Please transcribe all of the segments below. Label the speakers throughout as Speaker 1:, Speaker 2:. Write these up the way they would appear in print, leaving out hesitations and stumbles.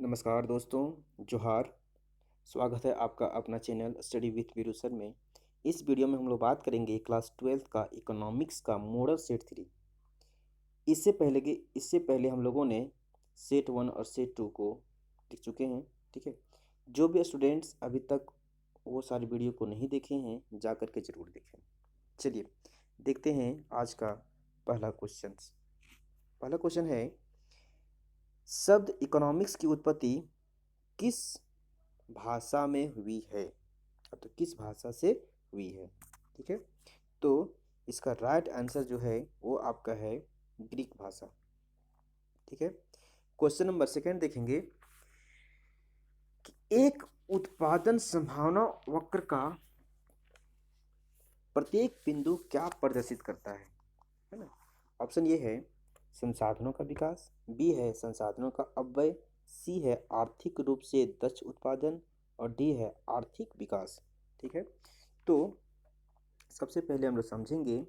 Speaker 1: नमस्कार दोस्तों, जोहार। स्वागत है आपका अपना channel study with Veeru sir में। इस वीडियो में हम लोग बात करेंगे क्लास 12th का इकोनॉमिक्स का मॉडल सेट 3। इससे पहले हम लोगों ने सेट 1 और सेट 2 को लिख चुके हैं। ठीक है, जो भी स्टूडेंट्स अभी तक वो सारी वीडियो को नहीं देखे हैं जा कर के ज़रूर देखें। चलिए देखते हैं आज का पहला क्वेश्चन। पहला क्वेश्चन है, शब्द इकोनॉमिक्स की उत्पत्ति किस भाषा में हुई है? तो किस भाषा से हुई है? ठीक है, तो इसका राइट आंसर जो है वो आपका है ग्रीक भाषा। ठीक है, क्वेश्चन नंबर सेकंड देखेंगे कि एक उत्पादन संभावना वक्र का प्रत्येक बिंदु क्या प्रदर्शित करता है ना? ऑप्शन ये है संसाधनों का विकास, बी है संसाधनों का अपव्यय, सी है आर्थिक रूप से दक्ष उत्पादन और डी है आर्थिक विकास। ठीक है, तो सबसे पहले हम लोग समझेंगे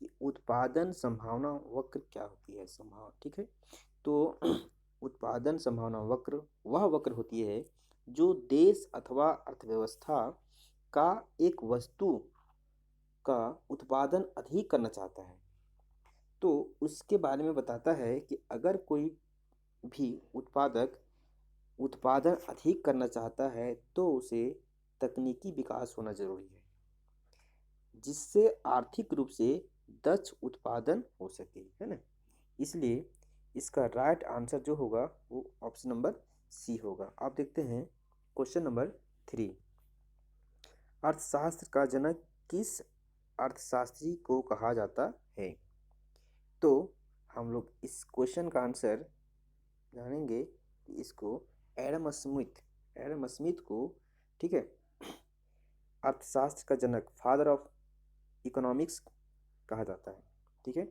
Speaker 1: कि उत्पादन संभावना वक्र क्या होती है। ठीक है, तो उत्पादन संभावना वक्र वह वक्र होती है जो देश अथवा अर्थव्यवस्था का एक वस्तु का उत्पादन अधिक करना चाहता है, तो उसके बारे में बताता है कि अगर कोई भी उत्पादक उत्पादन अधिक करना चाहता है तो उसे तकनीकी विकास होना जरूरी है, जिससे आर्थिक रूप से दक्ष उत्पादन हो सके, है ना? इसलिए इसका राइट आंसर जो होगा वो ऑप्शन नंबर सी होगा। आप देखते हैं क्वेश्चन नंबर 3, अर्थशास्त्र का जनक किस अर्थशास्त्री को कहा जाता है? तो हम लोग इस क्वेश्चन का आंसर जानेंगे कि इसको एडम स्मिथ को, ठीक है, अर्थशास्त्र का जनक, फादर ऑफ इकोनॉमिक्स कहा जाता है। ठीक है,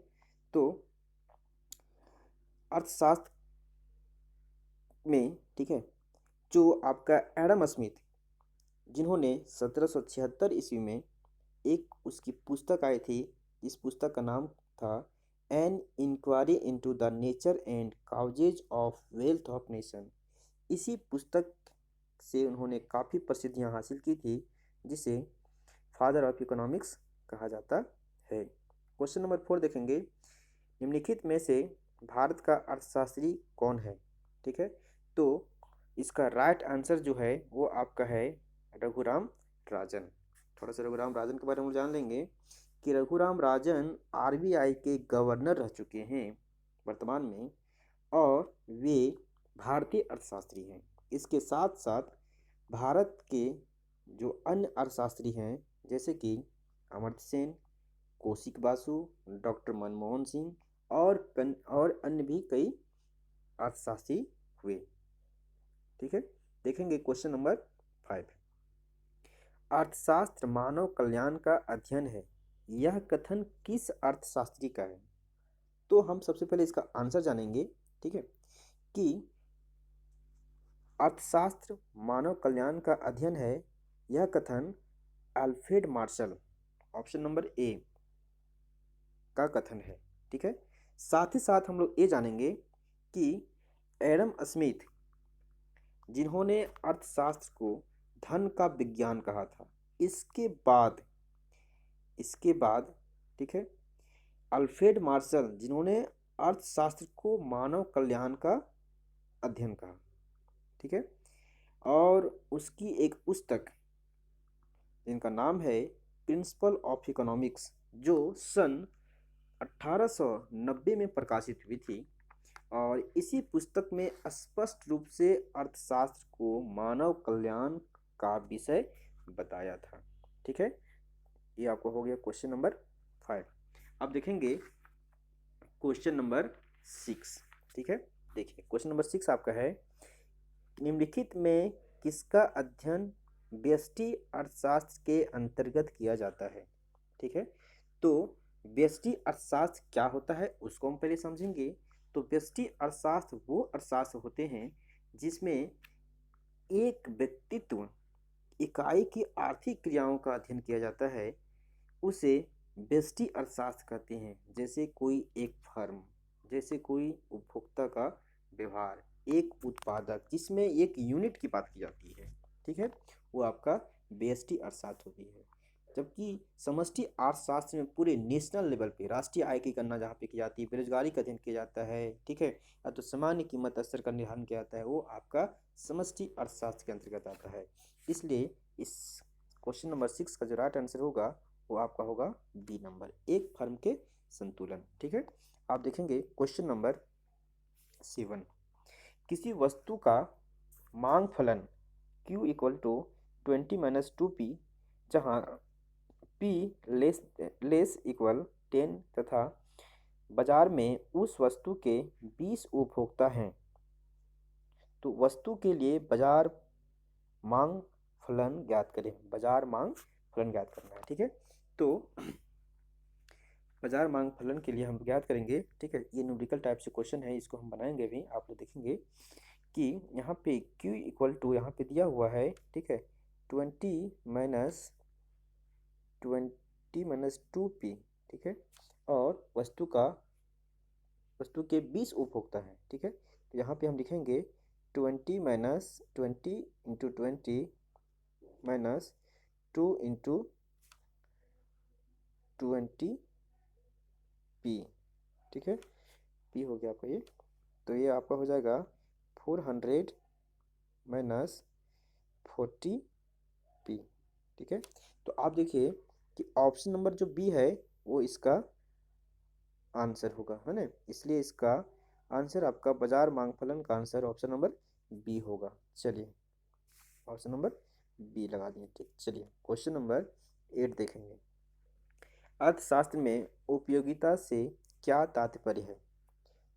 Speaker 1: तो अर्थशास्त्र में, ठीक है, जो आपका एडम स्मिथ, जिन्होंने 1776 ईस्वी में एक उसकी पुस्तक आई थी, इस पुस्तक का नाम था an inquiry into the nature and causes of wealth of nation. इसी पुस्तक से उन्होंने काफ़ी प्रसिद्धियाँ हासिल की थी, जिसे फादर ऑफ इकोनॉमिक्स कहा जाता है। क्वेश्चन नंबर 4 देखेंगे, निम्नलिखित में से भारत का अर्थशास्त्री कौन है? ठीक है, तो इसका राइट आंसर जो है वो आपका है रघुराम राजन। थोड़ा सा रघुराम राजन के बारे में जान लेंगे कि रघुराम राजन आरबीआई के गवर्नर रह चुके हैं वर्तमान में, और वे भारतीय अर्थशास्त्री हैं। इसके साथ साथ भारत के जो अन्य अर्थशास्त्री हैं, जैसे कि अमर्त्य सेन, कौशिक बासु, डॉक्टर मनमोहन सिंह और अन्य भी कई अर्थशास्त्री हुए। ठीक है, देखेंगे क्वेश्चन नंबर 5, अर्थशास्त्र मानव कल्याण का अध्ययन है, यह कथन किस अर्थशास्त्री का है? तो हम सबसे पहले इसका आंसर जानेंगे, ठीक है, कि अर्थशास्त्र मानव कल्याण का अध्ययन है, यह कथन अल्फ्रेड मार्शल, ऑप्शन नंबर ए का कथन है। ठीक है, साथ ही साथ हम लोग ये जानेंगे कि एडम स्मिथ, जिन्होंने अर्थशास्त्र को धन का विज्ञान कहा था, इसके बाद ठीक है, अल्फ्रेड मार्शल, जिन्होंने अर्थशास्त्र को मानव कल्याण का अध्ययन कहा। ठीक है, और उसकी एक पुस्तक जिनका नाम है प्रिंसिपल ऑफ इकोनॉमिक्स, जो सन 1890 में प्रकाशित हुई थी, और इसी पुस्तक में स्पष्ट रूप से अर्थशास्त्र को मानव कल्याण का विषय बताया था। ठीक है, ये आपको हो गया क्वेश्चन नंबर 5। अब देखेंगे क्वेश्चन नंबर 6। ठीक है, देखिए क्वेश्चन नंबर 6 आपका है, निम्नलिखित में किसका अध्ययन व्यष्टि अर्थशास्त्र के अंतर्गत किया जाता है? ठीक है, तो व्यष्टि अर्थशास्त्र क्या होता है उसको हम पहले समझेंगे। तो व्यष्टि अर्थशास्त्र वो अर्थशास्त्र होते हैं जिसमें एक व्यक्तित्व इकाई की आर्थिक क्रियाओं का अध्ययन किया जाता है, उसे व्यष्टि अर्थशास्त्र कहते हैं। जैसे कोई एक फर्म, जैसे कोई उपभोक्ता का व्यवहार, एक उत्पादक जिसमें एक यूनिट की बात की जाती है, ठीक है, वो आपका व्यष्टि अर्थशास्त्र होती है। जबकि समष्टि अर्थशास्त्र में पूरे नेशनल लेवल पे राष्ट्रीय आय की गणना जहाँ पे की जाती है, बेरोजगारी का अध्ययन किया जाता है, ठीक है, या तो सामान्य कीमत स्तर का निर्धारण किया जाता है, वो आपका समष्टि अर्थशास्त्र के अंतर्गत आता है। इसलिए इस क्वेश्चन नंबर 6 का जो राइट आंसर होगा वो आपका होगा बी नंबर, एक फर्म के संतुलन, ठीक है। आप देखेंगे क्वेश्चन नंबर 7, किसी वस्तु का मांग फलन Q इक्वल टू 20 - 2P, जहाँ P लेस इक्वल 10 तथा बाजार में उस वस्तु के 20 उपभोक्ता हैं, तो वस्तु के लिए बाजार मांग फलन ज्ञात करें। बाजार मांग फलन ज्ञात करना है, ठीक है। तो बाजार मांग फलन के लिए हम ज्ञात करेंगे, ठीक है। ये न्यूमेरिकल टाइप से क्वेश्चन है, इसको हम बनाएंगे भी। आप लोग देखेंगे कि यहाँ पे Q इक्वल टू यहाँ पे दिया हुआ है, ठीक है, 20 - 2P, ठीक है, और वस्तु के 20 उपभोक्ता हैं, ठीक है। तो यहाँ पे हम लिखेंगे 20 इंटू 20 माइनस 2 इंटू 20P, ठीक है, P हो गया आपका ये। तो ये आपका हो जाएगा 400 माइनस 40P, ठीक है। तो आप देखिए कि ऑप्शन नंबर जो बी है वो इसका आंसर होगा, है ना। इसलिए इसका आंसर आपका बाजार मांग फलन का आंसर ऑप्शन नंबर बी होगा। चलिए ऑप्शन नंबर बी लगा दिए, ठीक। चलिए क्वेश्चन नंबर 8 देखेंगे। अर्थशास्त्र में उपयोगिता से क्या तात्पर्य है?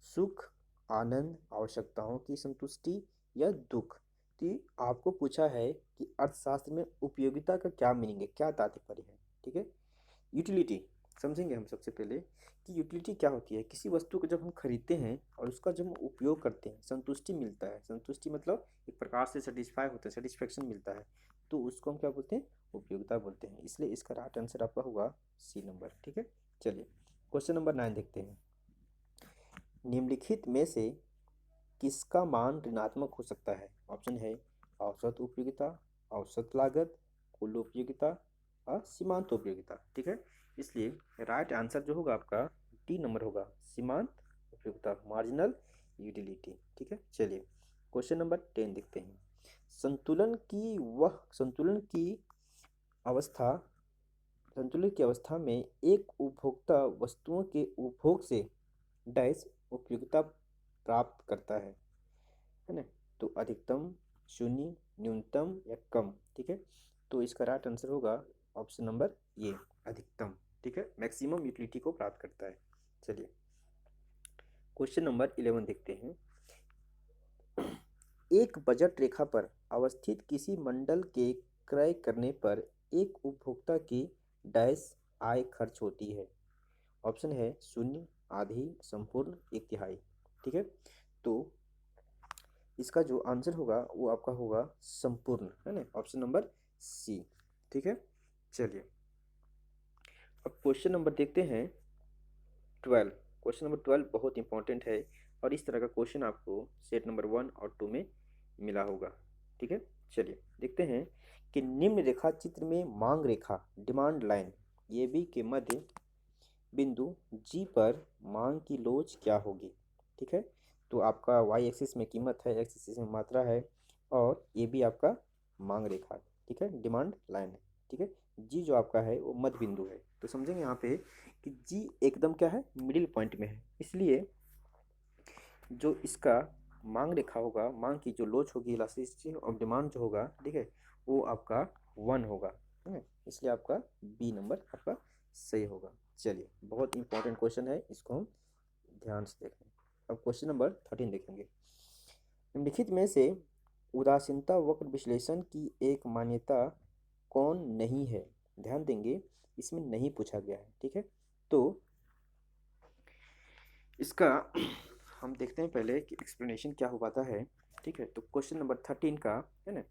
Speaker 1: सुख, आनंद, आवश्यकताओं की संतुष्टि या दुख? तो आपको पूछा है कि अर्थशास्त्र में उपयोगिता का क्या मीनिंग है, क्या तात्पर्य है, ठीक है। यूटिलिटी समझेंगे हम सबसे पहले कि यूटिलिटी क्या होती है। किसी वस्तु को जब हम खरीदते हैं और उसका जब हम उपयोग करते हैं, संतुष्टि मिलता है। संतुष्टि मतलब एक प्रकार से सेटिस्फाई होता है, सेटिस्फेक्शन मिलता है, तो उसको हम क्या बोलते हैं? उपयोगिता बोलते हैं। इसलिए इसका राइट आंसर आपका होगा सी नंबर, ठीक है। चलिए क्वेश्चन नंबर 9 देखते हैं। निम्नलिखित में से किसका मान ऋणात्मक हो सकता है? ऑप्शन है औसत उपयोगिता, औसत लागत, कुल उपयोगिता और सीमांत उपयोगिता, ठीक है। इसलिए राइट आंसर जो होगा आपका डी नंबर होगा, सीमांत उपयोगिता, मार्जिनल यूटिलिटी, ठीक है। चलिए क्वेश्चन नंबर 10 देखते हैं। अवस्था संतुलन की अवस्था में एक उपभोक्ता वस्तुओं के उपभोग से डैश उपयोगिता प्राप्त करता है ना। तो अधिकतम, शून्य, न्यूनतम या कम, ठीक है। तो इसका राइट आंसर होगा ऑप्शन नंबर ये, अधिकतम, ठीक है, मैक्सिमम यूटिलिटी को प्राप्त करता है। चलिए क्वेश्चन नंबर 11 देखते हैं। एक बजट रेखा पर अवस्थित किसी मंडल के क्रय करने पर एक उपभोक्ता की डैश आय खर्च होती है। ऑप्शन है शून्य, आधी, संपूर्ण, एक तिहाई, ठीक है। तो इसका जो आंसर होगा वो आपका होगा संपूर्ण, है ना, ऑप्शन नंबर सी, ठीक है। चलिए अब क्वेश्चन नंबर देखते हैं 12। क्वेश्चन नंबर 12 बहुत इंपॉर्टेंट है और इस तरह का क्वेश्चन आपको सेट नंबर 1 और 2 में मिला होगा, ठीक है। चलिए देखते हैं कि निम्न रेखा चित्र में मांग रेखा, डिमांड लाइन, ये बी के मध्य बिंदु जी पर मांग की लोच क्या होगी, ठीक है। तो आपका वाई एक्सिस में कीमत है, एक्स एक्सिस में मात्रा है, और ये भी आपका मांग रेखा, ठीक है, डिमांड लाइन है, ठीक है। जी जो आपका है वो मध्य बिंदु है। तो समझेंगे यहाँ पे कि जी एकदम क्या है, मिडिल पॉइंट में है। इसलिए जो इसका मांग रेखा होगा, मांग की जो लोच होगी, इलास्टिसिटी ऑफ डिमांड जो होगा, ठीक है, वो आपका 1 होगा, है ना। इसलिए आपका बी नंबर आपका सही होगा। चलिए बहुत इंपॉर्टेंट क्वेश्चन है, इसको हम ध्यान से देखें। अब क्वेश्चन नंबर 13 देखेंगे। निम्नलिखित में से उदासीनता वक्र विश्लेषण की एक मान्यता कौन नहीं है? ध्यान देंगे, इसमें नहीं पूछा गया है, ठीक है। तो इसका हम देखते हैं पहले कि एक्सप्लेनेशन क्या हो पाता है, ठीक है। तो क्वेश्चन नंबर 13 का है ना,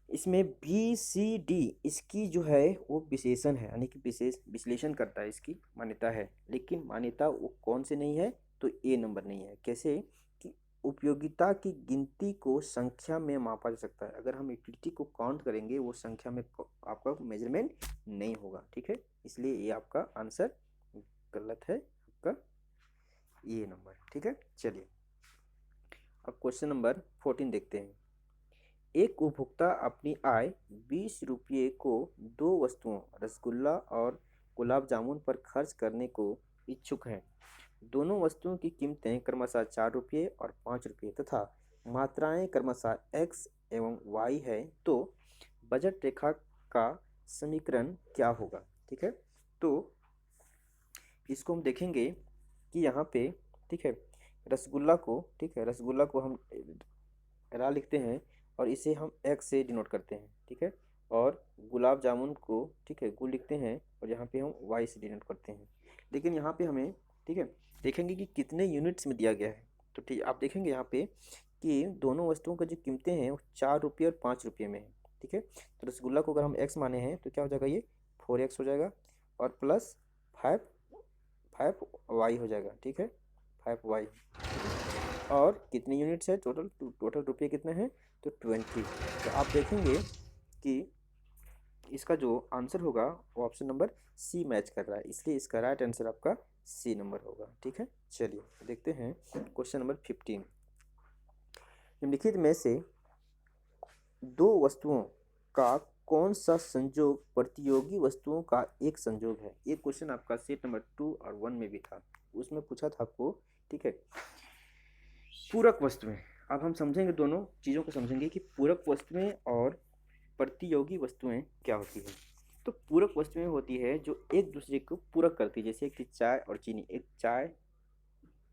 Speaker 1: इसमें बी सी डी इसकी जो है वो विशेषण है, यानी कि विशेष विश्लेषण करता है, इसकी मान्यता है। लेकिन मान्यता वो कौन से नहीं है? तो ए नंबर नहीं है। कैसे कि उपयोगिता की गिनती को संख्या में मापा जा सकता है। अगर हम यूटिलिटी को काउंट करेंगे वो संख्या में आपका मेजरमेंट नहीं होगा, ठीक है। इसलिए ये आपका आंसर गलत है, आपका ये नंबर, ठीक है। चलिए अब क्वेश्चन नंबर 14 देखते हैं। एक उपभोक्ता अपनी आय 20 रुपये को दो वस्तुओं रसगुल्ला और गुलाब जामुन पर खर्च करने को इच्छुक है। दोनों वस्तुओं की कीमतें क्रमशः 4 रुपये और 5 रुपये तथा मात्राएं क्रमशः x एवं y है, तो बजट रेखा का समीकरण क्या होगा, ठीक है। तो इसको हम देखेंगे कि यहाँ पे, ठीक है, रसगुल्ला को, ठीक है, रसगुल्ला को हम रा लिखते हैं और इसे हम x से डिनोट करते हैं, ठीक है। और गुलाब जामुन को, ठीक है, गु लिखते हैं और यहाँ पे हम y से डिनोट करते हैं। लेकिन यहाँ पे हमें, ठीक है, देखेंगे कि कितने यूनिट्स में दिया गया है। तो ठीक आप देखेंगे यहाँ पे कि दोनों वस्तुओं का जो कीमतें हैं वो 4 रुपये और 5 रुपये में है, ठीक है। तो रसगुल्ला को अगर हम x माने हैं तो क्या हो जाएगा, ये 4x हो जाएगा और प्लस 5y हो जाएगा, ठीक है, 5y। और कितने यूनिट्स है टोटल, टोटल रुपये कितने हैं, तो 20। तो आप देखेंगे कि इसका जो आंसर होगा वो ऑप्शन नंबर सी मैच कर रहा है, इसलिए इसका राइट आंसर आपका सी नंबर होगा, ठीक है। चलिए देखते हैं क्वेश्चन नंबर 15। निम्नलिखित में से दो वस्तुओं का कौन सा संयोग प्रतियोगी वस्तुओं का एक संयोग है। ये क्वेश्चन आपका सेट नंबर 2 और 1 में भी था, उसमें पूछा था आपको, ठीक है, पूरक वस्तुएं। अब हम समझेंगे, दोनों चीज़ों को समझेंगे कि पूरक वस्तुएं और प्रतियोगी वस्तुएं क्या होती है। तो पूरक वस्तुएं होती है जो एक दूसरे को पूरक करती है, जैसे कि चाय और चीनी। एक चाय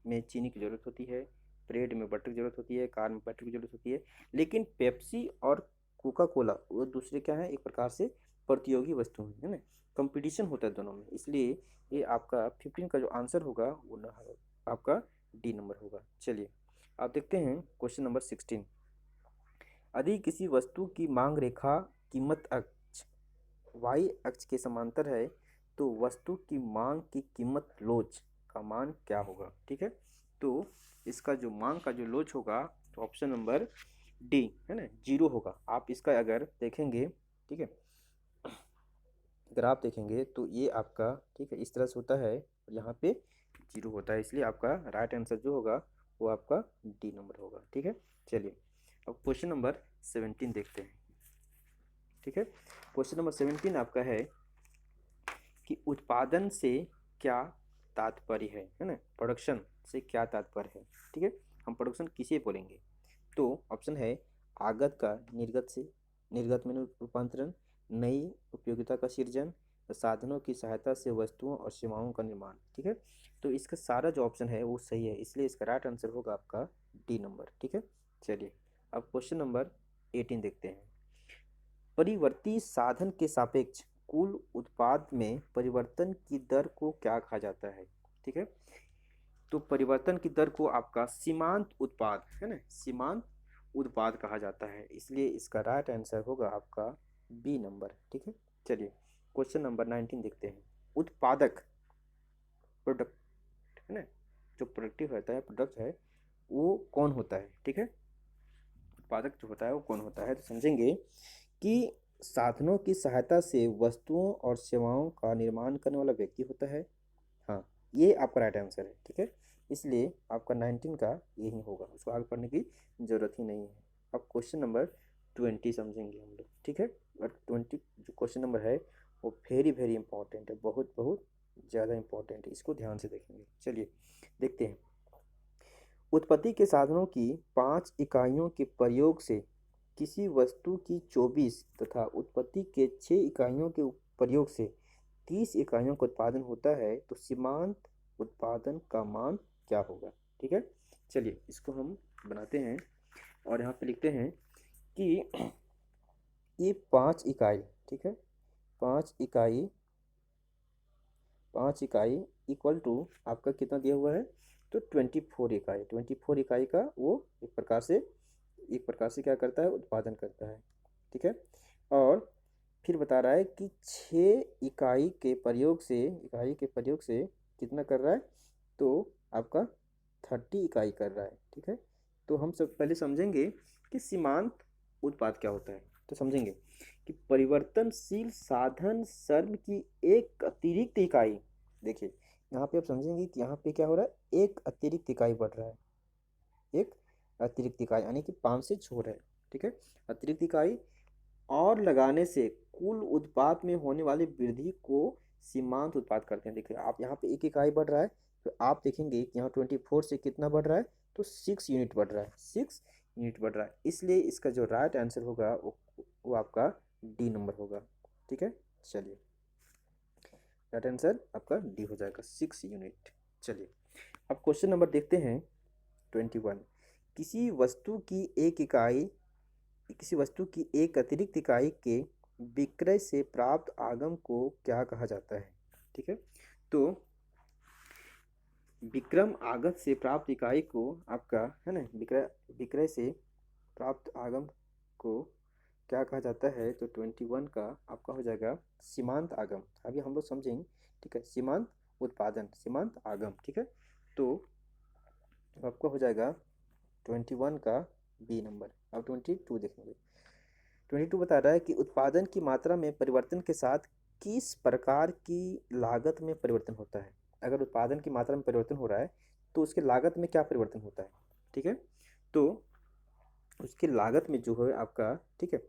Speaker 1: में चीनी की ज़रूरत होती है, ब्रेड में बटर की ज़रूरत होती है, कार में बटर की ज़रूरत होती है। लेकिन पेप्सी और कोका कोला वो दूसरे क्या है, एक प्रकार से प्रतियोगी वस्तु है ना, कंपटीशन होता है दोनों में। इसलिए ये आपका 15 का जो आंसर होगा वो आपका डी नंबर होगा। चलिए आप देखते हैं क्वेश्चन नंबर 16। यदि किसी वस्तु की मांग रेखा कीमत अक्ष y अक्ष के समांतर है तो वस्तु की मांग की कीमत लोच का मान क्या होगा, ठीक है। तो इसका जो मांग का जो लोच होगा तो ऑप्शन नंबर डी है ना, 0 होगा। आप इसका अगर देखेंगे, ठीक है, अगर आप देखेंगे तो ये आपका, ठीक है, इस तरह से होता है और यहाँ पे 0 होता है, इसलिए आपका राइट आंसर जो होगा वो आपका डी नंबर होगा, ठीक है। चलिए अब क्वेश्चन नंबर 17 देखते हैं, ठीक है। क्वेश्चन नंबर 17 आपका है कि उत्पादन से क्या तात्पर्य है ना, प्रोडक्शन से क्या तात्पर्य है, ठीक है। हम प्रोडक्शन किसे बोलेंगे, तो ऑप्शन है आगत का निर्गत से, निर्गत में रूपांतरण, नई उपयोगिता का सृजन, साधनों की सहायता से वस्तुओं और सेवाओं का निर्माण, ठीक है। तो इसका सारा जो ऑप्शन है वो सही है, इसलिए इसका राइट आंसर होगा आपका डी नंबर, ठीक है। चलिए अब क्वेश्चन नंबर 18 देखते हैं। परिवर्ती साधन के सापेक्ष कुल उत्पाद में परिवर्तन की दर को क्या कहा जाता है, ठीक है। तो परिवर्तन की दर को आपका सीमांत उत्पाद है ना, सीमांत उत्पाद कहा जाता है, इसलिए इसका राइट आंसर होगा आपका बी नंबर, ठीक है। चलिए क्वेश्चन नंबर 19 देखते हैं। उत्पादक प्रोडक्ट है ना, जो प्रोडक्टिव होता है, प्रोडक्ट है, वो कौन होता है, ठीक है। उत्पादक जो होता है वो कौन होता है, तो समझेंगे कि साधनों की सहायता से वस्तुओं और सेवाओं का निर्माण करने वाला व्यक्ति होता है। हाँ, ये आपका राइट आंसर है, ठीक है। इसलिए आपका 19 का यही होगा, उसको आगे पढ़ने की ज़रूरत ही नहीं है। अब क्वेश्चन नंबर 20 समझेंगे हम लोग, ठीक है। और 20 जो क्वेश्चन नंबर है वो वेरी वेरी इंपॉर्टेंट है, बहुत बहुत ज़्यादा इंपॉर्टेंट है, इसको ध्यान से देखेंगे। चलिए देखते हैं। उत्पत्ति के साधनों की 5 इकाइयों के प्रयोग से किसी वस्तु की 24 तथा उत्पत्ति के 6 इकाइयों के प्रयोग से 30 इकाइयों का उत्पादन होता है, तो सीमांत उत्पादन का मान क्या होगा, ठीक है। चलिए इसको हम बनाते हैं और यहाँ पे लिखते हैं कि ये 5 इकाई, ठीक है, 5 इकाई, 5 इकाई इक्वल टू आपका कितना दिया हुआ है, तो 24 इकाई, 24 इकाई का वो एक प्रकार से क्या करता है, उत्पादन करता है, ठीक है। और फिर बता रहा है कि 6 इकाई के प्रयोग से कितना कर रहा है, तो आपका 30 इकाई कर रहा है, ठीक है। तो हम सब पहले समझेंगे कि सीमांत उत्पाद क्या होता है। तो समझेंगे कि परिवर्तनशील साधन सर्व की एक अतिरिक्त इकाई। देखिए यहाँ पे आप समझेंगे कि यहाँ पे क्या हो रहा है, एक अतिरिक्त इकाई बढ़ रहा है, एक अतिरिक्त इकाई यानी कि 5 से छोड़ है, ठीक है। अतिरिक्त इकाई और लगाने से कुल उत्पाद में होने वाली वृद्धि को सीमांत उत्पाद करते हैं। देखिए आप यहाँ पे एक इकाई बढ़ रहा है, तो आप देखेंगे कि यहाँ 24 से कितना बढ़ रहा है, तो 6 यूनिट बढ़ रहा है, 6 यूनिट बढ़ रहा है। इसलिए इसका जो राइट आंसर होगा वो आपका डी नंबर होगा, ठीक है। चलिए राइट आंसर आपका डी हो जाएगा, 6 यूनिट। चलिए अब क्वेश्चन नंबर देखते हैं 21। किसी वस्तु की एक इकाई किसी वस्तु की एक अतिरिक्त इकाई के विक्रय से प्राप्त आगम को क्या कहा जाता है, ठीक है। तो विक्रम आगत से प्राप्त इकाई को आपका है ना, विक्रय विक्रय से प्राप्त आगम को क्या कहा जाता है, तो 21 का आपका हो जाएगा सीमांत आगम। अभी हम लोग समझेंगे, ठीक है, सीमांत उत्पादन, सीमांत आगम, ठीक है। तो आपका हो जाएगा 21 का बी नंबर। अब 22 देखेंगे। 22 बता रहा है कि उत्पादन की मात्रा में परिवर्तन के साथ किस प्रकार की लागत में परिवर्तन होता है। अगर उत्पादन की मात्रा में परिवर्तन हो रहा है तो उसके लागत में क्या परिवर्तन होता है, ठीक है। तो उसकी लागत में जो है आपका, ठीक है,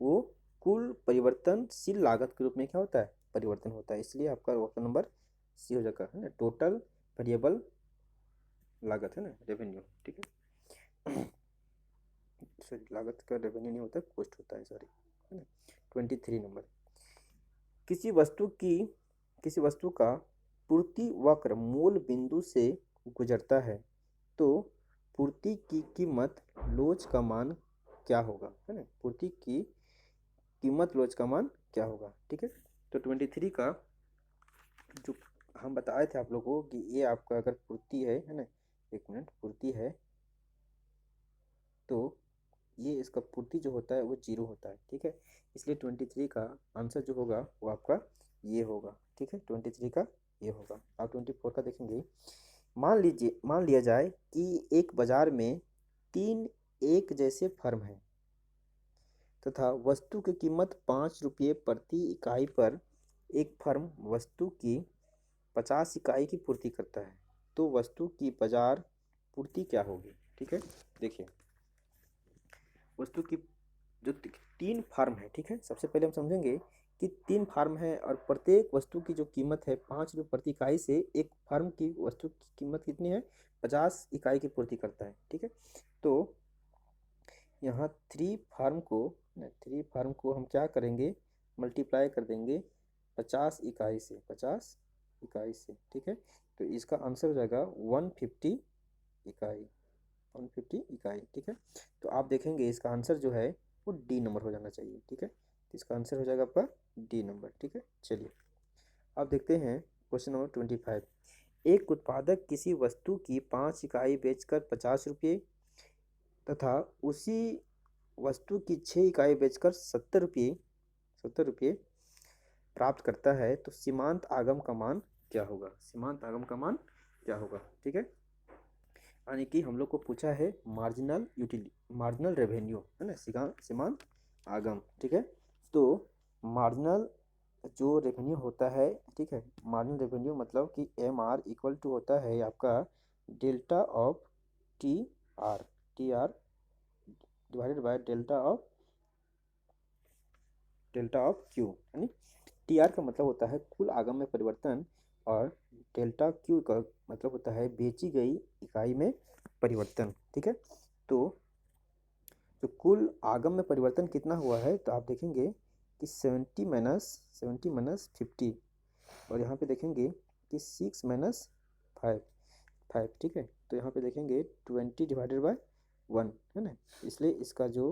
Speaker 1: वो कुल परिवर्तनशील लागत के रूप में क्या होता है, परिवर्तन होता है। इसलिए आपका ऑप्शन नंबर सी हो जाएगा, है ना, टोटल वेरिएबल लागत, है ना, रेवेन्यू, ठीक है। सॉरी लागत का रेवेन्यू नहीं होता, कॉस्ट होता है, सॉरी, है ना। 23 नंबर। किसी वस्तु का पूर्ति वक्र मूल बिंदु से गुजरता है तो पूर्ति की कीमत लोच का मान क्या होगा, है ना, पूर्ति की कीमत लोच का मान क्या होगा, ठीक है। तो 23 का जो हम बताए थे आप लोगों को कि ये आपका अगर पूर्ति है ना, एक मिनट, पूर्ति है तो ये इसका पूर्ति जो होता है वो 0 होता है, ठीक है। इसलिए 23 का आंसर जो होगा वो आपका ये होगा, ठीक है, 23 का ये होगा। आप 24 का देखेंगे। मान लिया जाए कि एक बाजार में 3 एक जैसे फर्म हैं तथा वस्तु की कीमत 5 रुपये प्रति इकाई पर एक फर्म वस्तु की 50 इकाई की पूर्ति करता है, तो वस्तु की बाजार पूर्ति क्या होगी, ठीक है। देखिए वस्तु की जो 3 फार्म है, ठीक है, सबसे पहले हम समझेंगे कि 3 फार्म है और प्रत्येक वस्तु की जो कीमत है 5 रुपये प्रति इकाई से एक फार्म की वस्तु की कीमत कितनी है, 50 इकाई की पूर्ति करता है, ठीक है। तो यहाँ 3 फार्म को हम क्या करेंगे, मल्टीप्लाई कर देंगे 50 इकाई से, 50 इकाई से, ठीक है। तो इसका आंसर हो जाएगा 150 इकाई, 150 इकाई, ठीक है। तो आप देखेंगे इसका आंसर जो है वो डी नंबर हो जाना चाहिए, ठीक है। तो इसका आंसर हो जाएगा आपका डी नंबर, ठीक है। चलिए अब देखते हैं क्वेश्चन नंबर 25। एक उत्पादक किसी वस्तु की 5 इकाई बेचकर 50 रुपये तथा उसी वस्तु की 6 इकाई बेचकर 70 रुपये प्राप्त करता है तो सीमांत आगम का मान क्या होगा, सीमांत आगम का मान क्या होगा, ठीक है। यानी कि हम लोग को पूछा है मार्जिनल रेवेन्यू, है ना, सीमांत आगम, ठीक है। तो मार्जिनल जो रेवेन्यू होता है, ठीक है, मार्जिनल रेवेन्यू मतलब कि MR इक्वल टू होता है आपका delta of T R divided by delta of Q, यानी TR का मतलब होता है कुल आगम में परिवर्तन और डेल्टा क्यू का मतलब होता है बेची गई इकाई में परिवर्तन, ठीक है। तो जो कुल आगम में परिवर्तन कितना हुआ है, तो आप देखेंगे कि 70 माइनस 50 और यहाँ पे देखेंगे कि 6 माइनस 5, ठीक है। तो यहाँ पे देखेंगे 20 डिवाइडेड बाय 1, है ना। इसलिए इसका जो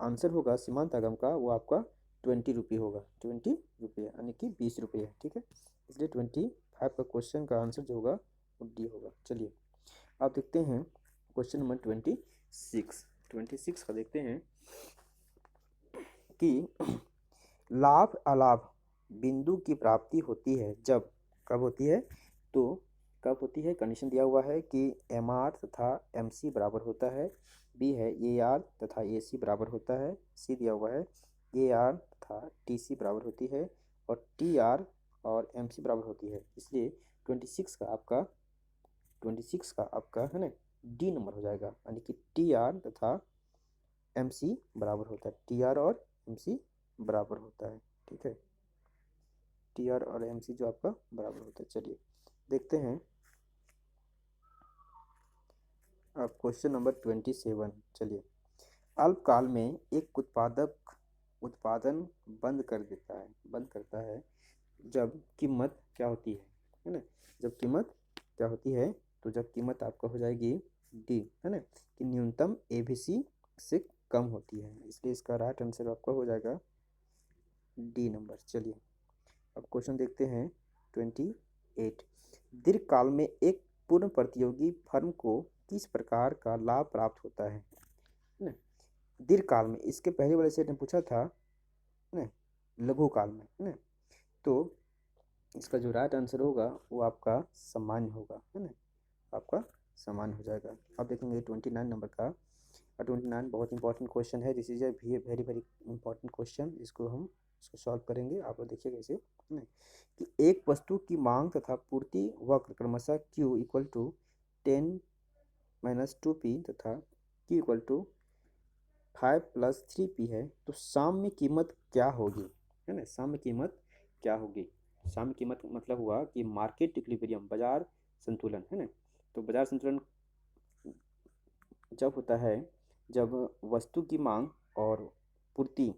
Speaker 1: आंसर होगा सीमांत आगम का वो आपका 20 रुपये होगा, 20 रुपये यानी कि 20 रुपये है, ठीक है। इसलिए 25 का क्वेश्चन का आंसर जो होगा वो डी होगा। चलिए आप देखते हैं क्वेश्चन नंबर 26 का देखते हैं कि लाभ अलाभ बिंदु की प्राप्ति होती है जब, कब होती है, तो कब होती है? कंडीशन दिया हुआ है कि एम आर तथा एम सी बराबर होता है। बी है ए आर तथा ए सी बराबर होता है। सी दिया हुआ है ए आर तथा टी सी बराबर होती है और टी आर और एम सी बराबर होती है। इसलिए 26 का आपका है ना डी नंबर हो जाएगा, यानी कि टी आर तथा एम सी बराबर होता है। टी आर और एम सी बराबर होता है। ठीक है, टी आर और एम सी जो आपका बराबर होता है। चलिए देखते हैं अब क्वेश्चन नंबर 27। चलिए, अल्पकाल में एक उत्पादक उत्पादन बंद करता है जब कीमत क्या होती है ना? जब कीमत क्या होती है? तो जब कीमत आपका हो जाएगी डी, है ना, कि न्यूनतम एबीसी से कम होती है। इसलिए इसका राइट आंसर आपका हो जाएगा डी नंबर। चलिए अब क्वेश्चन देखते हैं 28। दीर्घकाल में एक पूर्ण प्रतियोगी फर्म को किस प्रकार का लाभ प्राप्त होता है ना? दीर्घकाल में, इसके पहले वाले सेट ने पूछा था ना लघु काल में, है ना? तो इसका जो राइट आंसर होगा वो आपका सामान्य होगा, है ना, आपका सामान्य हो जाएगा। अब देखेंगे 29 नंबर का। 29 बहुत इंपॉर्टेंट क्वेश्चन है। This is a very very important question. इसको सॉल्व करेंगे। आप लोग देखिए कैसे, है ना, कि एक वस्तु की मांग तथा पूर्ति वक्र क्रमशः Q इक्वल टू 10-2P तथा Q इक्वल टू 5+3P है, तो साम्य कीमत क्या होगी, है ना? साम्य कीमत क्या होगी? साम्य कीमत मतलब हुआ कि मार्केट इक्विलिब्रियम, बाजार संतुलन, है ना? तो बाजार संतुलन जब होता है जब वस्तु की मांग और पूर्ति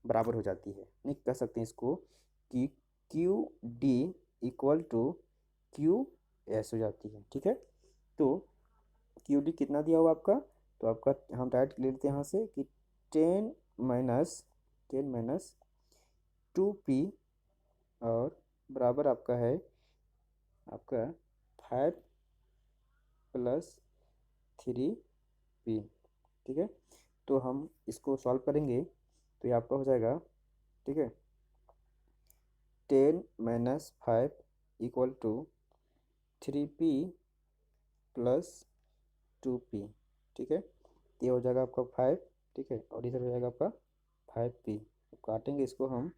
Speaker 1: बराबर हो जाती है। नहीं कह सकते हैं इसको कि Q D equal to Q S हो जाती है। ठीक है, तो क्यू डी कितना दिया हुआ आपका? तो आपका हम डायरेक्ट ले लेते हैं यहाँ से कि 10-2P और बराबर आपका है आपका 5+3P। ठीक है, तो हम इसको सॉल्व करेंगे तो ये आपका हो जाएगा, ठीक है, 10-5 इक्वल टू 3P+2P। ठीक है, ये हो जाएगा आपका 5। ठीक है, और इधर हो जाएगा आपका 5P। काटेंगे इसको हम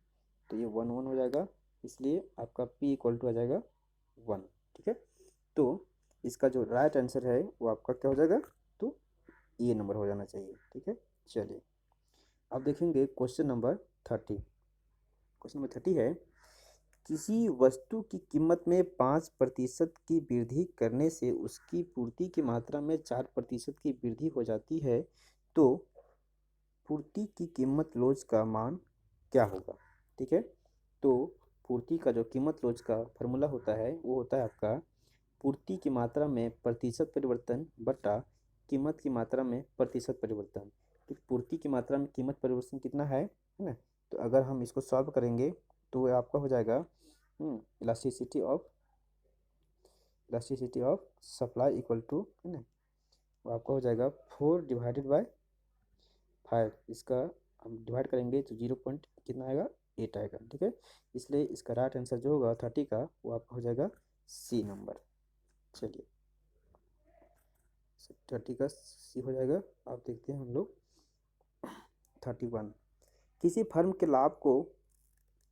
Speaker 1: तो ये 1 हो जाएगा, इसलिए आपका P इक्वल टू आ जाएगा 1। ठीक है, तो इसका जो राइट आंसर है वो आपका क्या हो जाएगा? तो ये नंबर हो जाना चाहिए। ठीक है, चलिए अब देखेंगे क्वेश्चन नंबर 30। क्वेश्चन नंबर 30 है, किसी वस्तु की कीमत में 5% की वृद्धि करने से उसकी पूर्ति की मात्रा में 4% की वृद्धि हो जाती है, तो पूर्ति की कीमत लोच का मान क्या होगा? ठीक है, तो पूर्ति का जो कीमत लोच का फॉर्मूला होता है वो होता है आपका पूर्ति की मात्रा में प्रतिशत परिवर्तन बटा कीमत की मात्रा में प्रतिशत परिवर्तन। तो पूर्ति की मात्रा में कीमत परिवर्तन कितना है ना? तो अगर हम इसको सॉल्व करेंगे तो आपका हो जाएगा elasticity of supply equal to, है ना, वो आपका हो जाएगा 4/5। इसका हम डिवाइड करेंगे तो 0 पॉइंट कितना आएगा? 8 आएगा। ठीक है, इसलिए इसका राइट आंसर जो होगा 30 का वो आपका हो जाएगा सी नंबर। चलिए 30 का सी हो जाएगा। आप देखते हैं हम लोग 31। किसी फर्म के लाभ को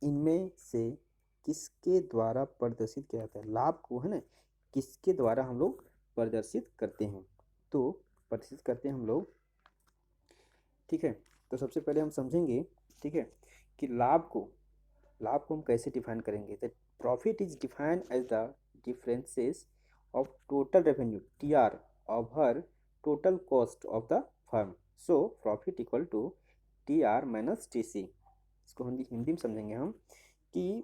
Speaker 1: इनमें से किसके द्वारा प्रदर्शित किया जाता है? लाभ को, है ना, किसके द्वारा हम लोग प्रदर्शित करते हैं? तो प्रदर्शित करते हैं हम लोग। ठीक है, तो सबसे पहले हम समझेंगे, ठीक है, कि लाभ को हम कैसे डिफाइन करेंगे। The profit is defined as the differences of total revenue T R over total cost of the firm. So profit equal to T R minus T C. इसको हिंदी में समझेंगे हम कि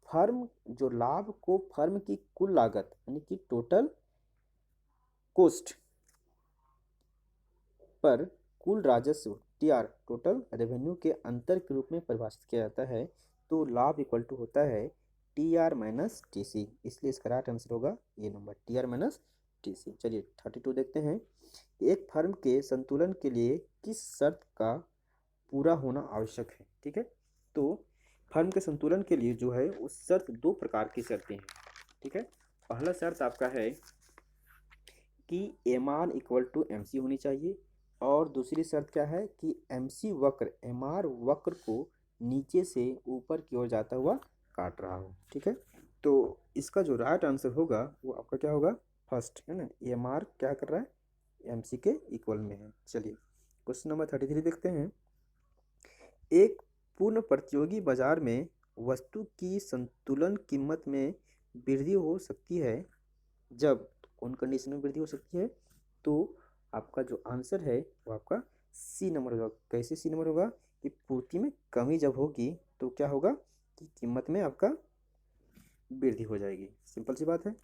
Speaker 1: फर्म जो लाभ को फर्म की कुल लागत यानी कि टोटल कॉस्ट पर कुल राजस्व टी आर टोटल रेवेन्यू के अंतर के रूप में परिभाषित किया जाता है। तो लाभ इक्वल टू होता है T R minus T C, इसलिए इसका राइट आंसर होगा ये number T R minus T C. चलिए 32 देखते हैं। एक फर्म के संतुलन के लिए किस शर्त का पूरा होना आवश्यक है? ठीक है, तो फर्म के संतुलन के लिए जो है उस शर्त 2 प्रकार की शर्तें हैं। ठीक है, पहला शर्त आपका है कि M R equal to M C होनी चाहिए, और दूसरी शर्त क्या है कि एम सी वक्र एम आर वक्र को नीचे से ऊपर की ओर जाता हुआ काट रहा हो। ठीक है, तो इसका जो राइट आंसर होगा वो आपका क्या होगा, फर्स्ट है ना, एम आर क्या कर रहा है, एम सी के इक्वल में है। चलिए क्वेश्चन नंबर 33 देखते हैं। एक पूर्ण प्रतियोगी बाजार में वस्तु की संतुलन कीमत में वृद्धि हो सकती है जब, कौन कंडीशन में वृद्धि हो सकती है, तो आपका जो आंसर है वो आपका सी नंबर होगा। कैसे सी नंबर होगा कि पूर्ति में कमी जब होगी तो क्या होगा कि कीमत में आपका वृद्धि हो जाएगी। सिंपल सी बात है।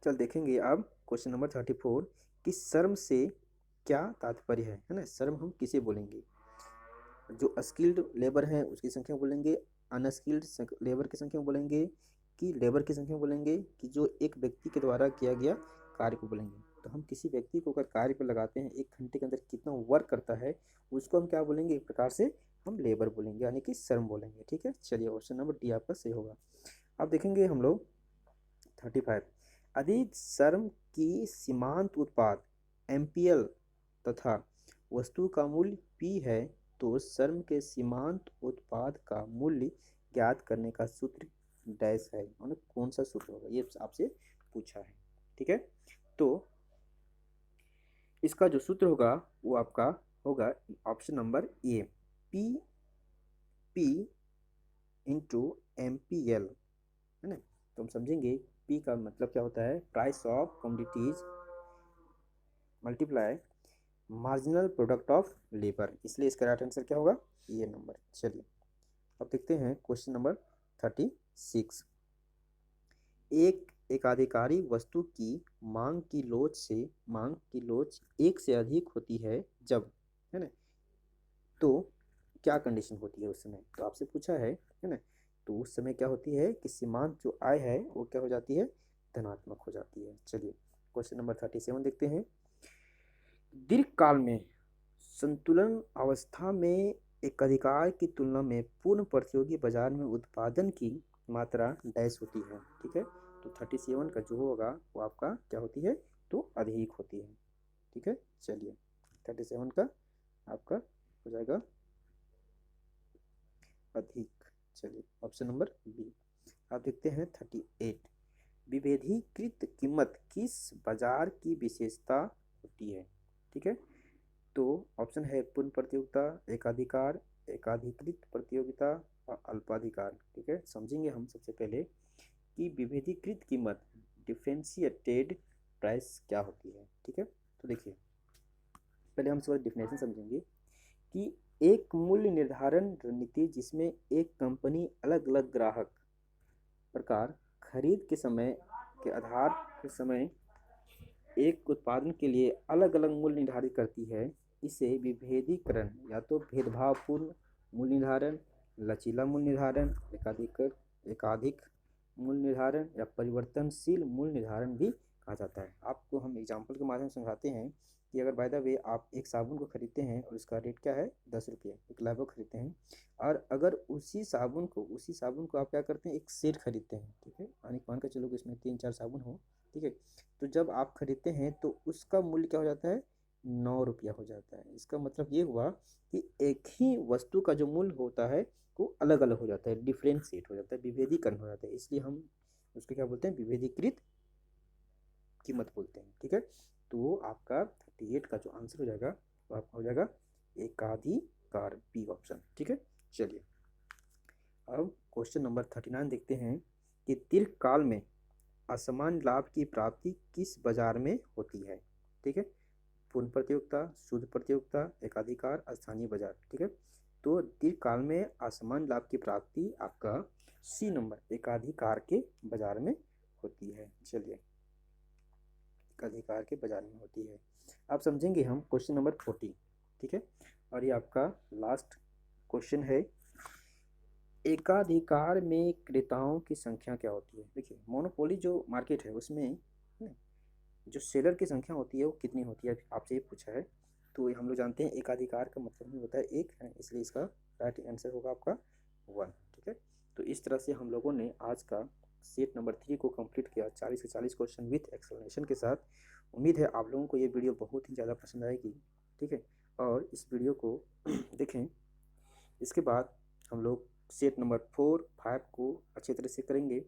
Speaker 1: चल देखेंगे अब क्वेश्चन नंबर 34 कि शर्म से क्या तात्पर्य है ना। शर्म हम किसे बोलेंगे, जो स्किल्ड लेबर है उसकी संख्या बोलेंगे, अनस्किल्ड लेबर की संख्या बोलेंगे, कि लेबर की संख्या बोलेंगे, कि जो एक व्यक्ति के द्वारा किया गया कार्य को बोलेंगे। तो हम किसी व्यक्ति को अगर कार्य पर लगाते हैं, 1 घंटे के अंदर कितना वर्क करता है उसको हम क्या बोलेंगे, एक प्रकार से हम लेबर बोलेंगे, यानी कि श्रम बोलेंगे। ठीक है, चलिए ऑप्शन नंबर डी आपका सही होगा। अब देखेंगे हम लोग 35, यदि श्रम की सीमांत उत्पाद एमपीएल तथा वस्तु का मूल्य पी है तो श्रम के सीमांत उत्पाद का मूल्य ज्ञात करने का सूत्र डैश है, मतलब कौन सा सूत्र होगा, ये आपसे पूछा है। ठीक है, तो इसका जो सूत्र होगा वो आपका होगा option number A, P P into M P L, है ना। तो हम समझेंगे पी का मतलब क्या होता है, price of commodities multiply marginal product of labour, इसलिए इसका राइट आंसर क्या होगा, ये नंबर। चलिए अब देखते हैं क्वेश्चन नंबर 36। एक एकाधिकारी वस्तु की मांग की लोच एक से अधिक होती है जब, है ना, तो क्या कंडीशन होती है उस समय, तो आपसे पूछा है ना। तो उस समय क्या होती है कि सीमांत जो आय है वो क्या हो जाती है, धनात्मक हो जाती है। चलिए क्वेश्चन नंबर 37 देखते हैं। दीर्घकाल में संतुलन अवस्था में एक अधिकार की तुलना में पूर्ण प्रतियोगी बाजार में उत्पादन की मात्रा डैश होती है। ठीक है, तो 37 का जो होगा वो आपका क्या होती है, तो अधिक होती है। ठीक है, चलिए 37 का आपका हो जाएगा अधिक। चलिए ऑप्शन नंबर बी। आप देखते हैं 38, विभेदीकृत कीमत किस बाजार की विशेषता होती है। ठीक है, तो ऑप्शन है पूर्ण प्रतियोगिता, एकाधिकार, एकाधिकृत प्रतियोगिता और अल्पाधिकार। ठीक है, समझेंगे हम सबसे पहले कि विभेदीकृत कीमत डिफरेंशिएटेड प्राइस क्या होती है। ठीक है, तो देखिए पहले हम इसका डिफिनेशन समझेंगे कि एक मूल्य निर्धारण रणनीति जिसमें एक कंपनी अलग अलग ग्राहक प्रकार खरीद के समय के आधार के समय एक उत्पादन के लिए अलग अलग मूल्य निर्धारित करती है, इसे विभेदीकरण या तो भेदभावपूर्ण मूल्य निर्धारण, लचीला मूल्य निर्धारण, एकाधिक मूल्य निर्धारण या परिवर्तनशील मूल्य निर्धारण भी कहा जाता है। आपको हम एग्जाम्पल के माध्यम से समझाते हैं कि अगर बाय द वे आप एक साबुन को खरीदते हैं और उसका रेट क्या है 10 रुपये, एक लाइबॉय खरीदते हैं, और अगर उसी साबुन को आप क्या करते हैं, एक सेट खरीदते हैं। ठीक है, यानी मान कर चलो कि इसमें 3-4 साबुन हो। ठीक है, तो जब आप खरीदते हैं तो उसका मूल्य क्या हो जाता है, 9 रुपया हो जाता है। इसका मतलब ये हुआ कि एक ही वस्तु का जो मूल्य होता है वो अलग अलग हो जाता है, डिफ्रेंशिएट हो जाता है, विभेदीकरण हो जाता है, इसलिए हम उसको क्या बोलते हैं, विभेदीकृत कीमत बोलते हैं। ठीक है, तो आपका 38 का जो आंसर हो जाएगा वो आपका हो जाएगा एकाधिकार, बी ऑप्शन। ठीक है, चलिए अब क्वेश्चन नंबर 39 देखते हैं कि दीर्घकाल में असमान लाभ की प्राप्ति किस बाजार में होती है। ठीक है, पूर्ण प्रतियोगिता, शुद्ध प्रतियोगिता, एकाधिकार, स्थानीय बाजार। ठीक है, तो दीर्घकाल में असमान लाभ की प्राप्ति आपका सी नंबर एकाधिकार के बाजार में होती है। चलिए एकाधिकार के बाजार में होती है। आप समझेंगे हम क्वेश्चन नंबर 40। ठीक है, और ये आपका लास्ट क्वेश्चन है, एकाधिकार में क्रेताओं की संख्या क्या होती है। देखिए मोनोपोली जो मार्केट है उसमें जो सेलर की संख्या होती है वो कितनी होती है, आपसे ये पूछा है। तो हम लोग जानते हैं एकाधिकार का मतलब ही होता है एक है, इसलिए इसका राइट आंसर होगा आपका 1। ठीक है, तो इस तरह से हम लोगों ने आज का सेट नंबर 3 को कंप्लीट किया 40 के 40 क्वेश्चन विथ एक्सप्लेनेशन के साथ। उम्मीद है आप लोगों को ये वीडियो बहुत ही ज़्यादा पसंद आएगी, ठीक है। और इस वीडियो को देखें, इसके बाद हम लोग सेट नंबर 4, 5 को अच्छी तरह से करेंगे।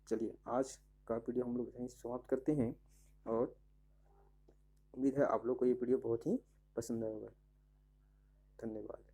Speaker 1: चलिए आज का वीडियो हम लोग यहीं समाप्त करते हैं और उम्मीद है आप लोग को ये वीडियो बहुत ही पसंद आएगा। धन्यवाद।